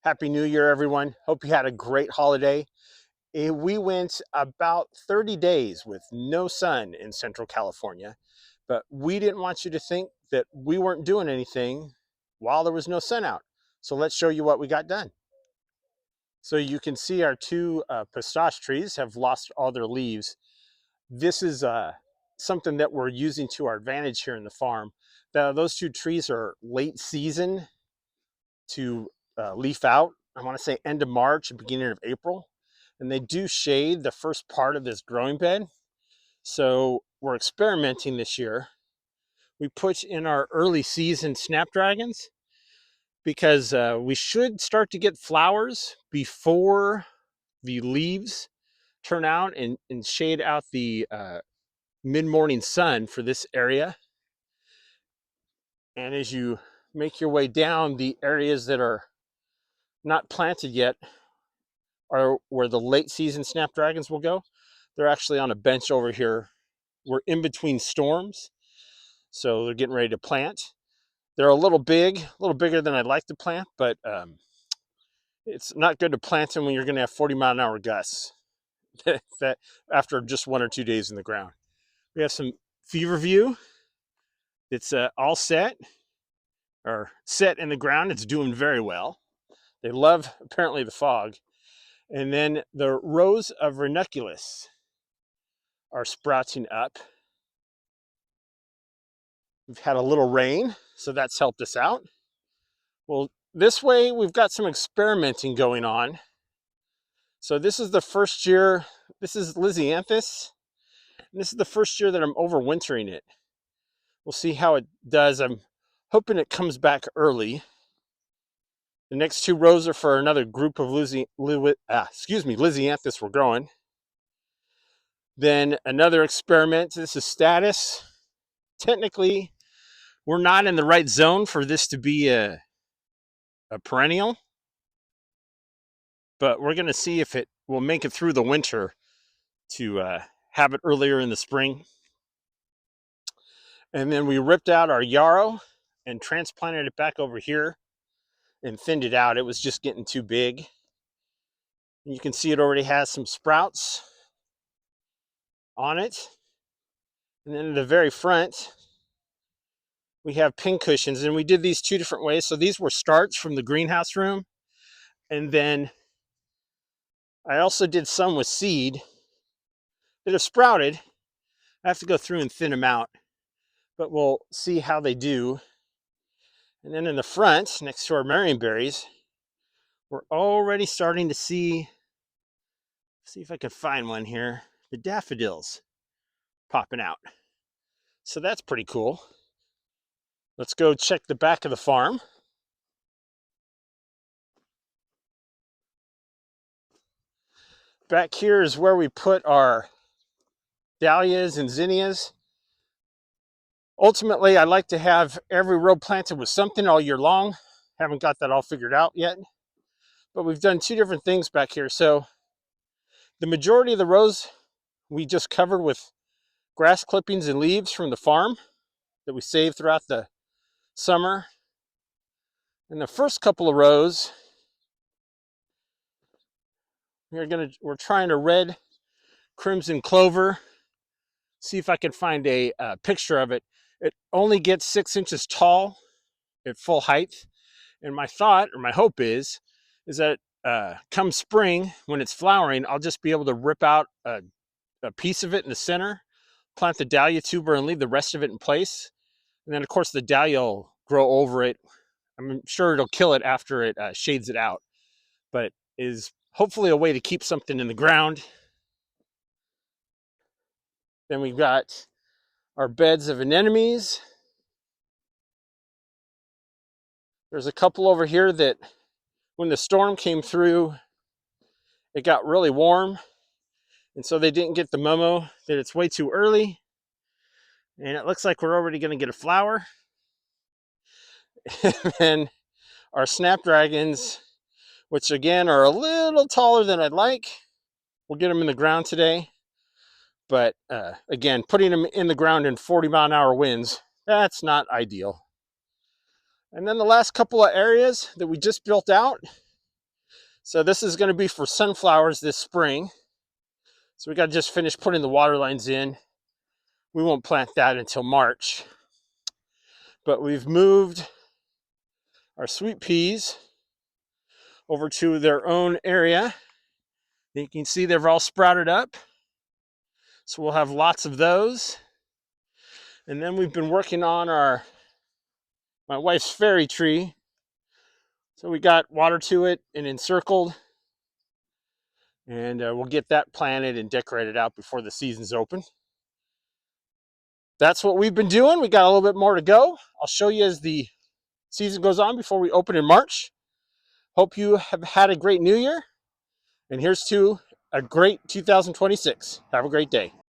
Happy New Year, everyone. Hope you had a great holiday. We went about 30 days with no sun in Central California, but we didn't want you to think that we weren't doing anything while there was no sun out. So let's show you what we got done. So you can see our two pistache trees have lost all their leaves. This is something that we're using to our advantage here in the farm. Those two trees are late season to leaf out. I want to say end of March and beginning of April. And they do shade the first part of this growing bed. So we're experimenting this year. We put in our early season snapdragons because we should start to get flowers before the leaves turn out and shade out the mid-morning sun for this area. And as you make your way down, the areas that are not planted yet are where the late season snapdragons will go. They're actually on a bench over here. We're in between storms, so they're getting ready to plant. They're a little bigger than I'd like to plant, but it's not good to plant them when you're going to have 40-mile-an-hour gusts that after just 1 or 2 days in the ground. We have some feverfew. It's all set or set in the ground. It's doing very well. They love apparently the fog. And then the rows of ranunculus are sprouting up. We've had a little rain, so that's helped us out. Well, this way we've got some experimenting going on. So this is the first year, this is Lysianthus, and this is the first year that I'm overwintering it. We'll see how it does. I'm hoping it comes back early. The next two rows are for another group of Lysianthus we're growing. Then another experiment, this is status. Technically, we're not in the right zone for this to be a perennial, but we're going to see if it will make it through the winter to have it earlier in the spring. And then we ripped out our yarrow and transplanted it back over here and thinned it out. It was just getting too big. And you can see it already has some sprouts on it. And then in the very front, we have pincushions, and we did these two different ways. So these were starts from the greenhouse room. And then I also did some with seed that have sprouted. I have to go through and thin them out, but we'll see how they do. And then in the front, next to our marionberries, we're already starting to see if I can find one here, the daffodils popping out. So that's pretty cool. Let's go check the back of the farm. Back here is where we put our dahlias and zinnias. Ultimately, I like to have every row planted with something all year long. Haven't got that all figured out yet, but we've done two different things back here. So the majority of the rows we just covered with grass clippings and leaves from the farm that we saved throughout the summer. And the first couple of rows, we're trying to red crimson clover. See if I can find a picture of it. It only gets 6 inches tall at full height. And my thought or my hope is that come spring when it's flowering, I'll just be able to rip out a piece of it in the center, plant the dahlia tuber, and leave the rest of it in place. And then, of course, the dahlia will grow over it. I'm sure it'll kill it after it shades it out, but is hopefully a way to keep something in the ground. Then we've got our beds of anemones. There's a couple over here that when the storm came through, it got really warm. And so they didn't get the memo that it's way too early. And it looks like we're already going to get a flower. And then our snapdragons, which again are a little taller than I'd like. We'll get them in the ground today. But again, putting them in the ground in 40-mile-an-hour winds, that's not ideal. And then the last couple of areas that we just built out, So this is going to be for sunflowers this spring. So we got to just finish putting the water lines in. We won't plant that until March. But we've moved our sweet peas over to their own area. You can see they've all sprouted up. So we'll have lots of those. And then we've been working on my wife's fairy tree. So we got water to it and encircled. And we'll get that planted and decorated out before the season's open. That's what we've been doing. We got a little bit more to go. I'll show you as the season goes on before we open in March. Hope you have had a great new year. And here's to a great 2026. Have a great day.